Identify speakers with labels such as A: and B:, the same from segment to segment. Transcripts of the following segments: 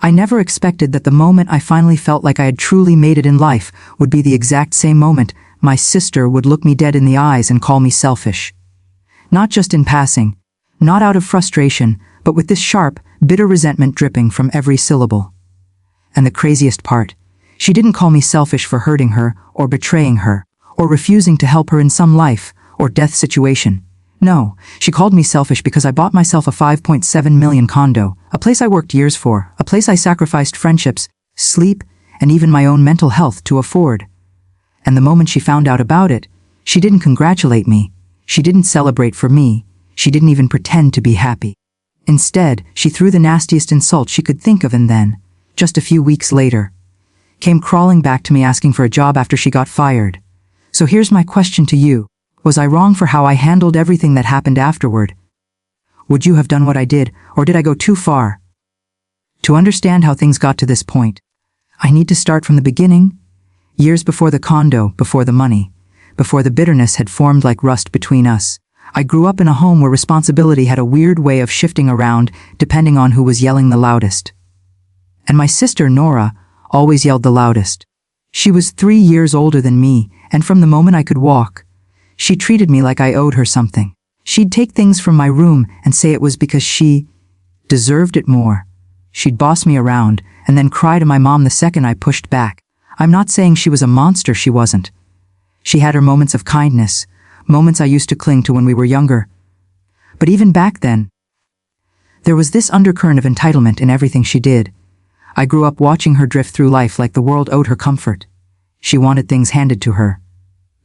A: I never expected that the moment I finally felt like I had truly made it in life would be the exact same moment my sister would look me dead in the eyes and call me selfish. Not just in passing, not out of frustration, but with this sharp, bitter resentment dripping from every syllable. And the craziest part, she didn't call me selfish for hurting her, or betraying her, or refusing to help her in some life or death situation. No, she called me selfish because I bought myself a $5.7 million condo, a place I worked years for, a place I sacrificed friendships, sleep, and even my own mental health to afford. And the moment she found out about it, she didn't congratulate me, she didn't celebrate for me, she didn't even pretend to be happy. Instead, she threw the nastiest insult she could think of, and then, just a few weeks later, came crawling back to me asking for a job after she got fired. So here's my question to you. Was I wrong for how I handled everything that happened afterward? Would you have done what I did, or did I go too far? To understand how things got to this point, I need to start from the beginning, years before the condo, before the money, before the bitterness had formed like rust between us. I grew up in a home where responsibility had a weird way of shifting around depending on who was yelling the loudest. And my sister, Nora, always yelled the loudest. She was 3 years older than me, and from the moment I could walk, she treated me like I owed her something. She'd take things from my room and say it was because she deserved it more. She'd boss me around and then cry to my mom the second I pushed back. I'm not saying she was a monster, she wasn't. She had her moments of kindness, moments I used to cling to when we were younger. But even back then, there was this undercurrent of entitlement in everything she did. I grew up watching her drift through life like the world owed her comfort. She wanted things handed to her.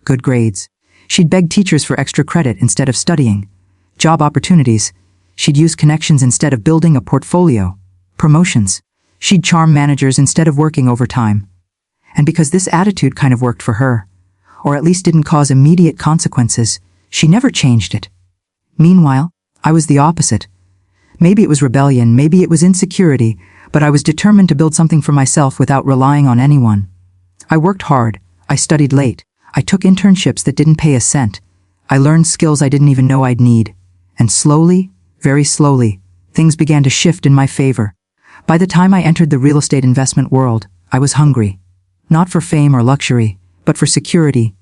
A: Good grades. She'd beg teachers for extra credit instead of studying. Job opportunities. She'd use connections instead of building a portfolio. Promotions. She'd charm managers instead of working overtime. And because this attitude kind of worked for her, or at least didn't cause immediate consequences, she never changed it. Meanwhile, I was the opposite. Maybe it was rebellion, maybe it was insecurity, but I was determined to build something for myself without relying on anyone. I worked hard. I studied late. I took internships that didn't pay a cent. I learned skills I didn't even know I'd need. And slowly, very slowly, things began to shift in my favor. By the time I entered the real estate investment world, I was hungry. Not for fame or luxury, but for security.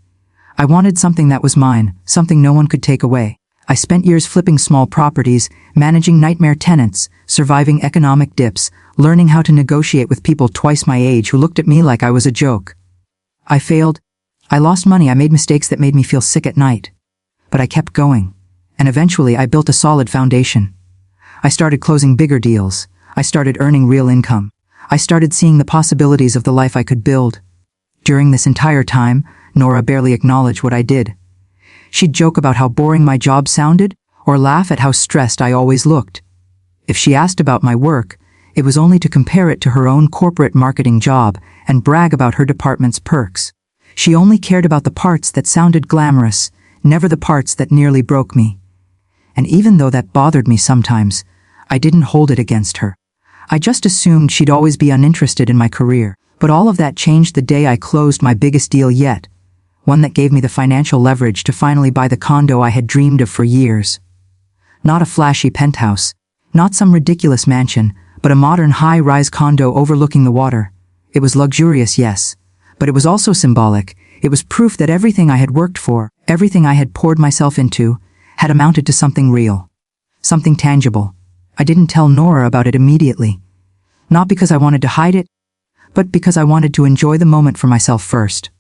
A: I wanted something that was mine, something no one could take away. I spent years flipping small properties, managing nightmare tenants, surviving economic dips, learning how to negotiate with people twice my age who looked at me like I was a joke. I failed. I lost money. I made mistakes that made me feel sick at night. But I kept going. And eventually I built a solid foundation. I started closing bigger deals. I started earning real income. I started seeing the possibilities of the life I could build. During this entire time, Nora barely acknowledged what I did. She'd joke about how boring my job sounded, or laugh at how stressed I always looked. If she asked about my work, it was only to compare it to her own corporate marketing job and brag about her department's perks. She only cared about the parts that sounded glamorous, never the parts that nearly broke me. And even though that bothered me sometimes, I didn't hold it against her. I just assumed she'd always be uninterested in my career. But all of that changed the day I closed my biggest deal yet, one that gave me the financial leverage to finally buy the condo I had dreamed of for years. Not a flashy penthouse, not some ridiculous mansion, but a modern high-rise condo overlooking the water. It was luxurious, yes, but it was also symbolic. It was proof that everything I had worked for, everything I had poured myself into, had amounted to something real, something tangible. I didn't tell Nora about it immediately. Not because I wanted to hide it, but because I wanted to enjoy the moment for myself first.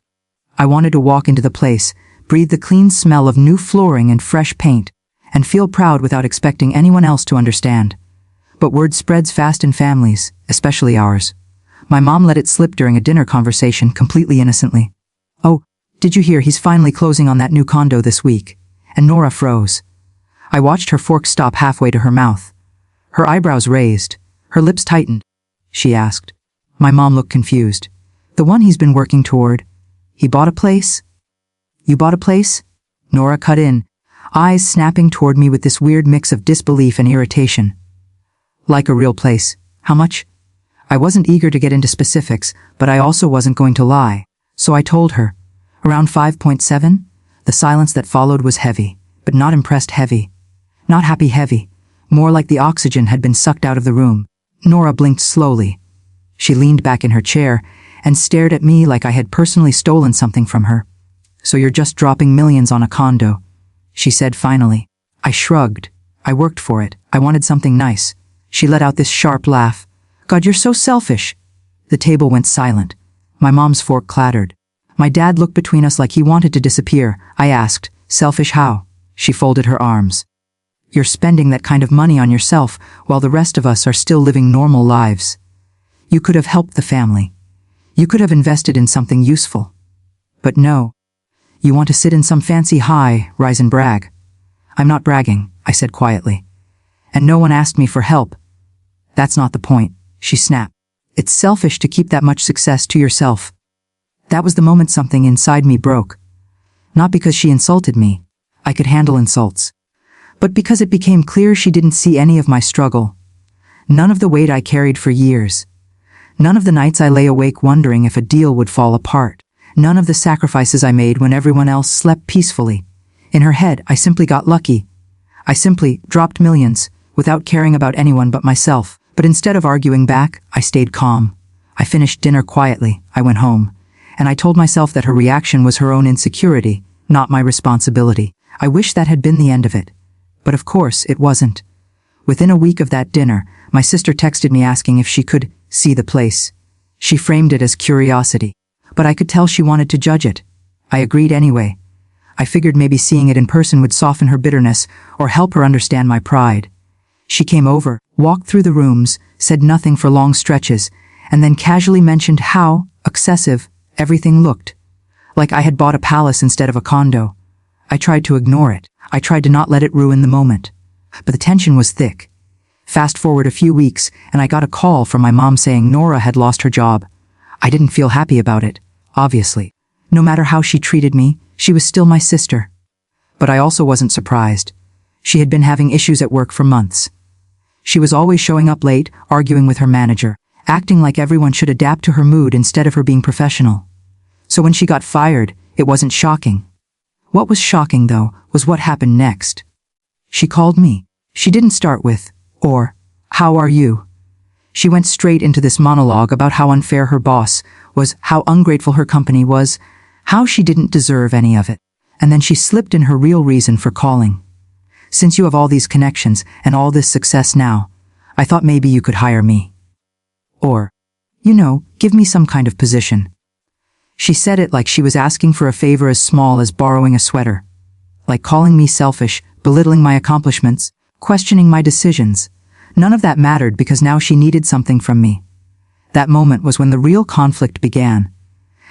A: I wanted to walk into the place, breathe the clean smell of new flooring and fresh paint, and feel proud without expecting anyone else to understand. But word spreads fast in families, especially ours. My mom let it slip during a dinner conversation completely innocently. "Oh, did you hear he's finally closing on that new condo this week?" And Nora froze. I watched her fork stop halfway to her mouth. Her eyebrows raised, her lips tightened. She asked. My mom looked confused. "The one he's been working toward. He bought a place?" "You bought a place?" Nora cut in, eyes snapping toward me with this weird mix of disbelief and irritation. "Like a real place. How much?" I wasn't eager to get into specifics, but I also wasn't going to lie. So I told her. Around 5.7? The silence that followed was heavy, but not impressed heavy. Not happy heavy. More like the oxygen had been sucked out of the room. Nora blinked slowly, She leaned back in her chair and stared at me like I had personally stolen something from her. "So you're just dropping millions on a condo," she said finally. I shrugged. "I worked for it. I wanted something nice." She let out this sharp laugh. "God, you're so selfish." The table went silent. My mom's fork clattered. My dad looked between us like he wanted to disappear. I asked, "Selfish how?" She folded her arms. "You're spending that kind of money on yourself while the rest of us are still living normal lives. You could have helped the family. You could have invested in something useful. But no. You want to sit in some fancy high, rise and brag." "I'm not bragging," I said quietly. "And no one asked me for help." "That's not the point," she snapped. "It's selfish to keep that much success to yourself." That was the moment something inside me broke. Not because she insulted me. I could handle insults. But because it became clear she didn't see any of my struggle. None of the weight I carried for years. None of the nights I lay awake wondering if a deal would fall apart. None of the sacrifices I made when everyone else slept peacefully. In her head, I simply got lucky. I simply dropped millions, without caring about anyone but myself. But instead of arguing back, I stayed calm. I finished dinner quietly. I went home. And I told myself that her reaction was her own insecurity, not my responsibility. I wish that had been the end of it. But of course, it wasn't. Within a week of that dinner, my sister texted me asking if she could see the place. She framed it as curiosity. But I could tell she wanted to judge it. I agreed anyway. I figured maybe seeing it in person would soften her bitterness or help her understand my pride. She came over, walked through the rooms, said nothing for long stretches, and then casually mentioned how excessive everything looked. Like I had bought a palace instead of a condo. I tried to ignore it. I tried to not let it ruin the moment. But the tension was thick. Fast forward a few weeks, and I got a call from my mom saying Nora had lost her job. I didn't feel happy about it, obviously. No matter how she treated me, she was still my sister. But I also wasn't surprised. She had been having issues at work for months. She was always showing up late, arguing with her manager, acting like everyone should adapt to her mood instead of her being professional. So when she got fired, it wasn't shocking. What was shocking, though, was what happened next. She called me. She didn't start with, or, "How are you?" She went straight into this monologue about how unfair her boss was, how ungrateful her company was, how she didn't deserve any of it. And then she slipped in her real reason for calling. "Since you have all these connections and all this success now, I thought maybe you could hire me. Or, give me some kind of position." She said it like she was asking for a favor as small as borrowing a sweater. Like calling me selfish, belittling my accomplishments, questioning my decisions. None of that mattered because now she needed something from me. That moment was when the real conflict began.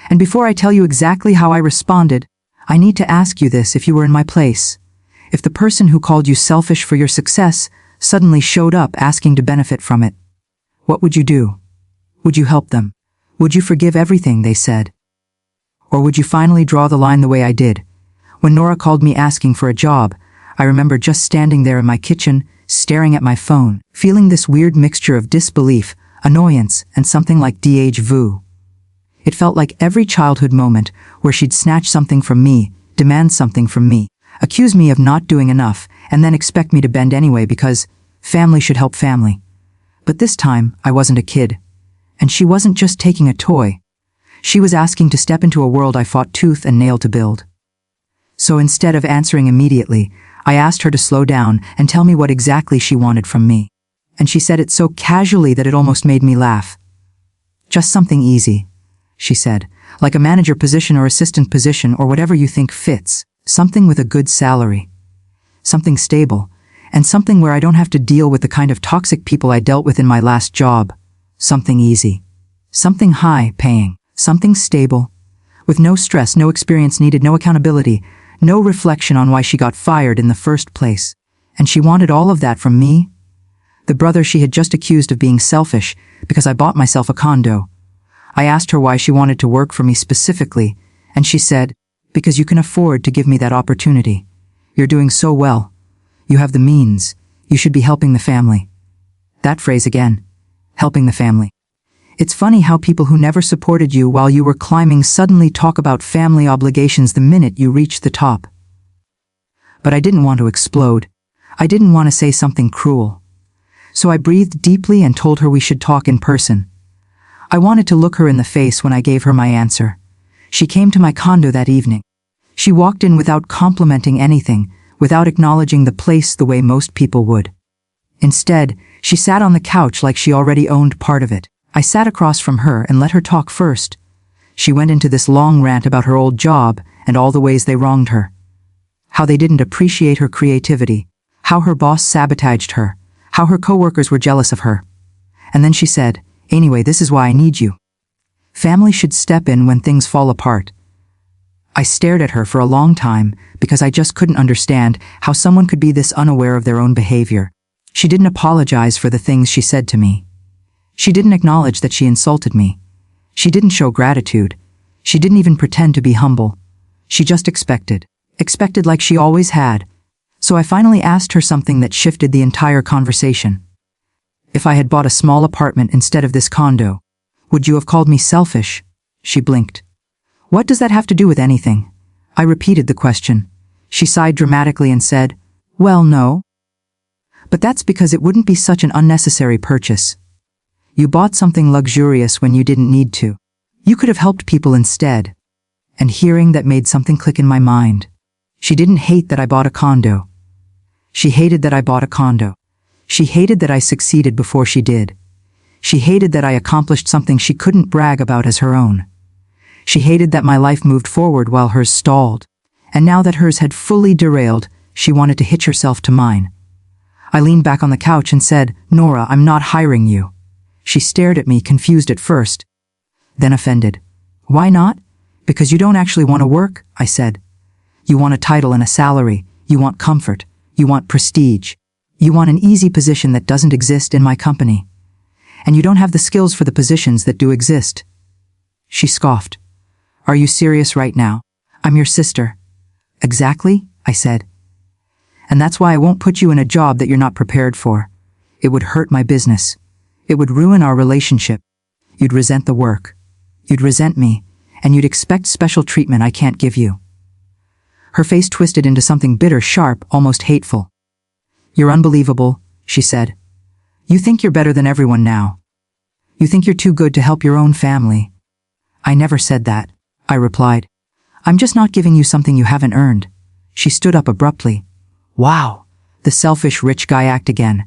A: And before I tell you exactly how I responded, I need to ask you this: if you were in my place. If the person who called you selfish for your success suddenly showed up asking to benefit from it, what would you do? Would you help them? Would you forgive everything they said? Or would you finally draw the line the way I did? When Nora called me asking for a job, I remember just standing there in my kitchen, staring at my phone, feeling this weird mixture of disbelief, annoyance, and something like déjà vu. It felt like every childhood moment where she'd snatch something from me, demand something from me, accuse me of not doing enough, and then expect me to bend anyway because family should help family. But this time, I wasn't a kid. And she wasn't just taking a toy. She was asking to step into a world I fought tooth and nail to build. So instead of answering immediately, I asked her to slow down and tell me what exactly she wanted from me. And she said it so casually that it almost made me laugh. "Just something easy," she said, "like a manager position or assistant position or whatever you think fits. Something with a good salary. Something stable. And something where I don't have to deal with the kind of toxic people I dealt with in my last job. Something easy. Something high-paying. Something stable. With no stress, no experience needed, no accountability, no reflection on why she got fired in the first place. And she wanted all of that from me? The brother she had just accused of being selfish because I bought myself a condo. I asked her why she wanted to work for me specifically, and she said, "Because you can afford to give me that opportunity. You're doing so well. You have the means. You should be helping the family." That phrase again. Helping the family. It's funny how people who never supported you while you were climbing suddenly talk about family obligations the minute you reach the top. But I didn't want to explode. I didn't want to say something cruel. So I breathed deeply and told her we should talk in person. I wanted to look her in the face when I gave her my answer. She came to my condo that evening. She walked in without complimenting anything, without acknowledging the place the way most people would. Instead, she sat on the couch like she already owned part of it. I sat across from her and let her talk first. She went into this long rant about her old job and all the ways they wronged her. How they didn't appreciate her creativity, how her boss sabotaged her, how her coworkers were jealous of her. And then she said, "Anyway, this is why I need you. Family should step in when things fall apart." I stared at her for a long time because I just couldn't understand how someone could be this unaware of their own behavior. She didn't apologize for the things she said to me. She didn't acknowledge that she insulted me. She didn't show gratitude. She didn't even pretend to be humble. She just expected like she always had. So I finally asked her something that shifted the entire conversation. "If I had bought a small apartment instead of this condo, would you have called me selfish?" She blinked. "What does that have to do with anything?" I repeated the question. She sighed dramatically and said, "Well, no. But that's because it wouldn't be such an unnecessary purchase. You bought something luxurious when you didn't need to. You could have helped people instead." And hearing that made something click in my mind. She didn't hate that I bought a condo. She hated that I bought a condo. She hated that I succeeded before she did. She hated that I accomplished something she couldn't brag about as her own. She hated that my life moved forward while hers stalled. And now that hers had fully derailed, she wanted to hitch herself to mine. I leaned back on the couch and said, "Nora, I'm not hiring you." She stared at me, confused at first, then offended. "Why not?" "Because you don't actually want to work," I said. "You want a title and a salary. You want comfort. You want prestige. You want an easy position that doesn't exist in my company. And you don't have the skills for the positions that do exist." She scoffed. "Are you serious right now? I'm your sister." "Exactly," I said. "And that's why I won't put you in a job that you're not prepared for. It would hurt my business. It would ruin our relationship. You'd resent the work. You'd resent me, and you'd expect special treatment I can't give you." Her face twisted into something bitter, sharp, almost hateful. "You're unbelievable," she said. "You think you're better than everyone now. You think you're too good to help your own family." "I never said that," I replied. "I'm just not giving you something you haven't earned." She stood up abruptly. "Wow, the selfish rich guy act again.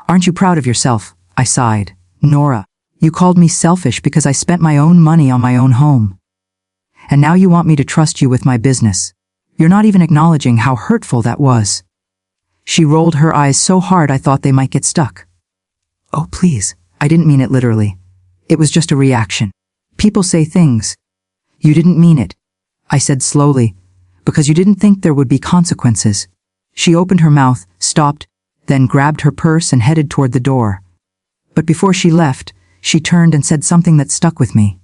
A: Aren't you proud of yourself?" I sighed. "Nora, you called me selfish because I spent my own money on my own home. And now you want me to trust you with my business. You're not even acknowledging how hurtful that was." She rolled her eyes so hard I thought they might get stuck. "Oh, please, I didn't mean it literally. It was just a reaction. People say things. You didn't mean it," I said slowly, "because you didn't think there would be consequences." She opened her mouth, stopped, then grabbed her purse and headed toward the door. But before she left, she turned and said something that stuck with me.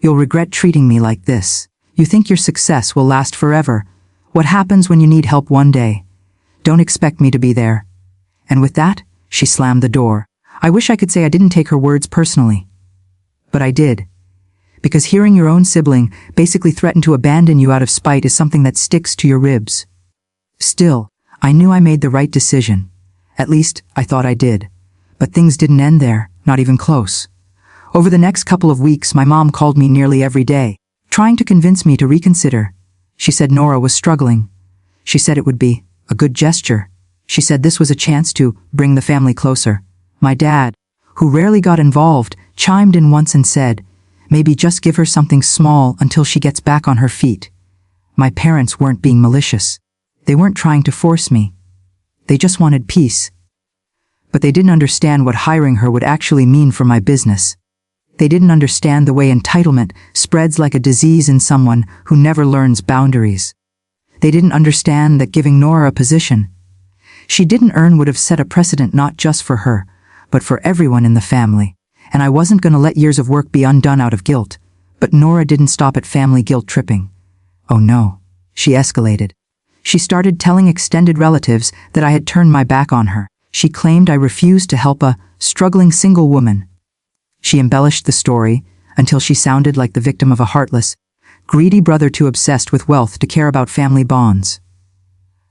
A: "You'll regret treating me like this. You think your success will last forever. What happens when you need help one day? Don't expect me to be there." And with that, she slammed the door. I wish I could say I didn't take her words personally. But I did. Because hearing your own sibling basically threaten to abandon you out of spite is something that sticks to your ribs. Still, I knew I made the right decision. At least, I thought I did. But things didn't end there, not even close. Over the next couple of weeks, my mom called me nearly every day, trying to convince me to reconsider. She said Nora was struggling. She said it would be a good gesture. She said this was a chance to bring the family closer. My dad, who rarely got involved, chimed in once and said, maybe just give her something small until she gets back on her feet. My parents weren't being malicious. They weren't trying to force me. They just wanted peace. But they didn't understand what hiring her would actually mean for my business. They didn't understand the way entitlement spreads like a disease in someone who never learns boundaries. They didn't understand that giving Nora a position she didn't earn would have set a precedent not just for her, but for everyone in the family. And I wasn't going to let years of work be undone out of guilt. But Nora didn't stop at family guilt tripping. Oh no, she escalated. She started telling extended relatives that I had turned my back on her. She claimed I refused to help a struggling single woman. She embellished the story until she sounded like the victim of a heartless, greedy brother too obsessed with wealth to care about family bonds.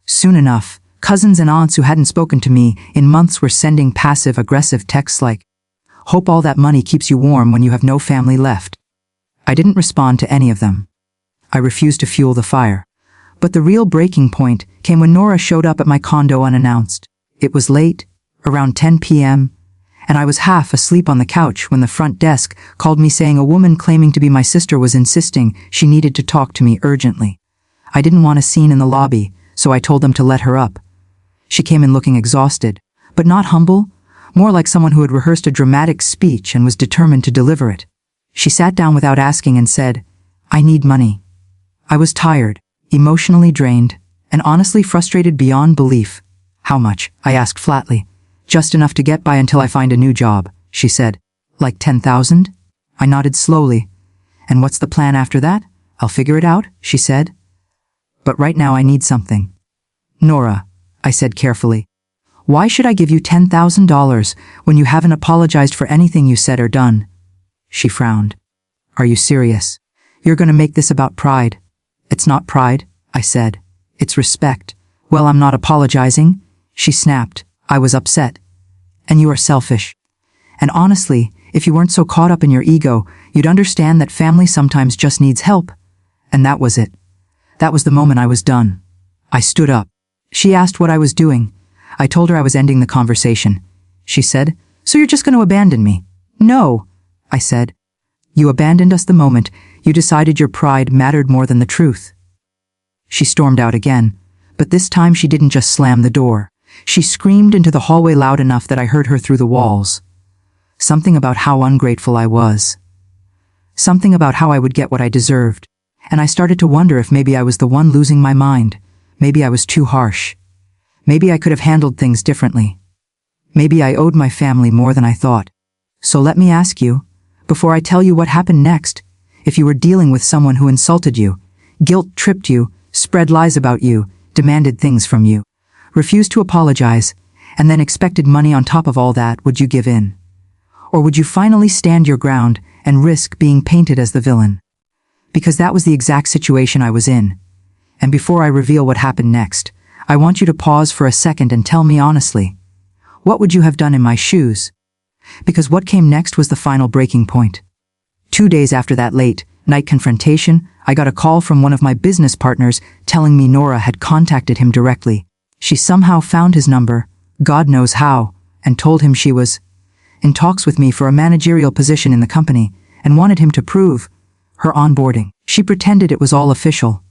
A: Soon enough, cousins and aunts who hadn't spoken to me in months were sending passive-aggressive texts like, Hope all that money keeps you warm when you have no family left. I didn't respond to any of them. I refused to fuel the fire. But the real breaking point came when Nora showed up at my condo unannounced. It was late, around 10 p.m., and I was half asleep on the couch when the front desk called me saying a woman claiming to be my sister was insisting she needed to talk to me urgently. I didn't want a scene in the lobby, so I told them to let her up. She came in looking exhausted, but not humble, more like someone who had rehearsed a dramatic speech and was determined to deliver it. She sat down without asking and said, "I need money." I was tired, emotionally drained, and honestly frustrated beyond belief. "How much?" I asked flatly. "Just enough to get by until I find a new job," she said. "Like 10,000? I nodded slowly. "And what's the plan after that?" "I'll figure it out," she said. "But right now I need something." "Nora," I said carefully, "why should I give you $10,000 when you haven't apologized for anything you said or done?" She frowned. "Are you serious? You're going to make this about pride." "It's not pride," I said. "It's respect." "Well, I'm not apologizing," she snapped. I was upset. "And you are selfish. And honestly, if you weren't so caught up in your ego, you'd understand that family sometimes just needs help." And that was it. That was the moment I was done. I stood up. She asked what I was doing. I told her I was ending the conversation. She said, "So you're just going to abandon me?" "No," I said. "You abandoned us the moment you decided your pride mattered more than the truth." She stormed out again, but this time she didn't just slam the door. She screamed into the hallway loud enough that I heard her through the walls. Something about how ungrateful I was. Something about how I would get what I deserved. And I started to wonder if maybe I was the one losing my mind. Maybe I was too harsh. Maybe I could have handled things differently. Maybe I owed my family more than I thought. So let me ask you, before I tell you what happened next, if you were dealing with someone who insulted you, guilt-tripped you, spread lies about you, demanded things from you, refused to apologize, and then expected money on top of all that, would you give in? Or would you finally stand your ground and risk being painted as the villain? Because that was the exact situation I was in. And before I reveal what happened next, I want you to pause for a second and tell me honestly, what would you have done in my shoes? Because what came next was the final breaking point. 2 days after that late-night confrontation, I got a call from one of my business partners telling me Nora had contacted him directly. She somehow found his number, God knows how, and told him she was in talks with me for a managerial position in the company and wanted him to prove her onboarding. She pretended it was all official.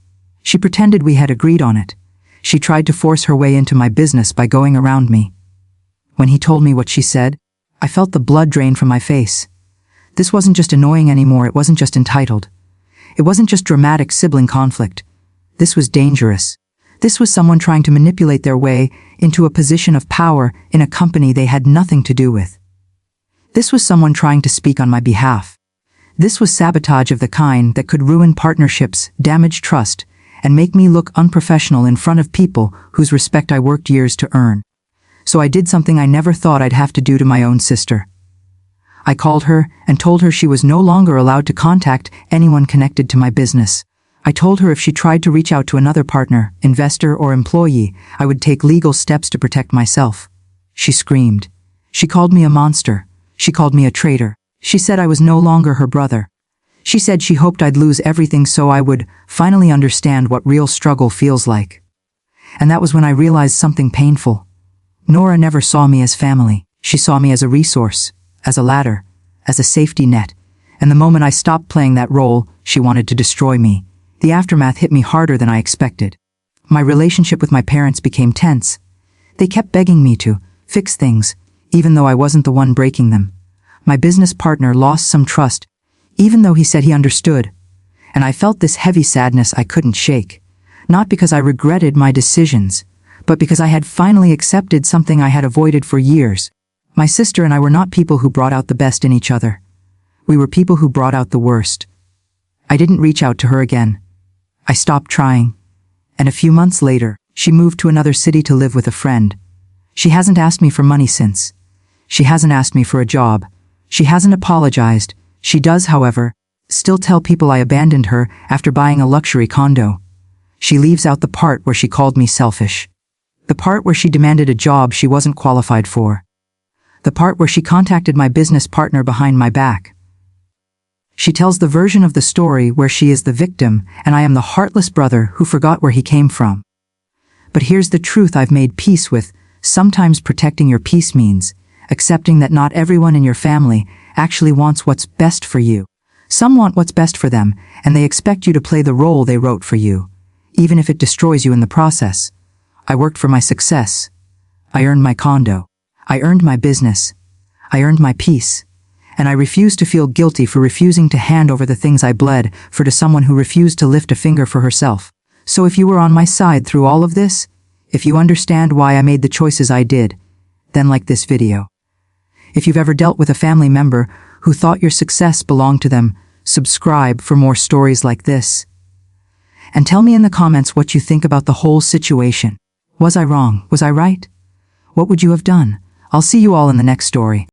A: She pretended we had agreed on it. She tried to force her way into my business by going around me. When he told me what she said, I felt the blood drain from my face. This wasn't just annoying anymore, it wasn't just entitled. It wasn't just dramatic sibling conflict. This was dangerous. This was someone trying to manipulate their way into a position of power in a company they had nothing to do with. This was someone trying to speak on my behalf. This was sabotage of the kind that could ruin partnerships, damage trust, and make me look unprofessional in front of people whose respect I worked years to earn. So I did something I never thought I'd have to do to my own sister. I called her and told her she was no longer allowed to contact anyone connected to my business. I told her if she tried to reach out to another partner, investor, or employee, I would take legal steps to protect myself. She screamed. She called me a monster. She called me a traitor. She said I was no longer her brother. She said she hoped I'd lose everything so I would finally understand what real struggle feels like. And that was when I realized something painful. Nora never saw me as family. She saw me as a resource, as a ladder, as a safety net. And the moment I stopped playing that role, she wanted to destroy me. The aftermath hit me harder than I expected. My relationship with my parents became tense. They kept begging me to fix things, even though I wasn't the one breaking them. My business partner lost some trust, even though he said he understood. And I felt this heavy sadness I couldn't shake. Not because I regretted my decisions, but because I had finally accepted something I had avoided for years. My sister and I were not people who brought out the best in each other. We were people who brought out the worst. I didn't reach out to her again. I stopped trying. And a few months later, she moved to another city to live with a friend. She hasn't asked me for money since. She hasn't asked me for a job. She hasn't apologized. She does, however, still tell people I abandoned her after buying a luxury condo. She leaves out the part where she called me selfish. The part where she demanded a job she wasn't qualified for. The part where she contacted my business partner behind my back. She tells the version of the story where she is the victim and I am the heartless brother who forgot where he came from. But here's the truth I've made peace with. Sometimes protecting your peace means accepting that not everyone in your family actually wants what's best for you. Some want what's best for them, and they expect you to play the role they wrote for you, even if it destroys you in the process. I worked for my success. I earned my condo. I earned my business. I earned my peace. And I refuse to feel guilty for refusing to hand over the things I bled for to someone who refused to lift a finger for herself. So if you were on my side through all of this, if you understand why I made the choices I did, then like this video. If you've ever dealt with a family member who thought your success belonged to them, subscribe for more stories like this. And tell me in the comments what you think about the whole situation. Was I wrong? Was I right? What would you have done? I'll see you all in the next story.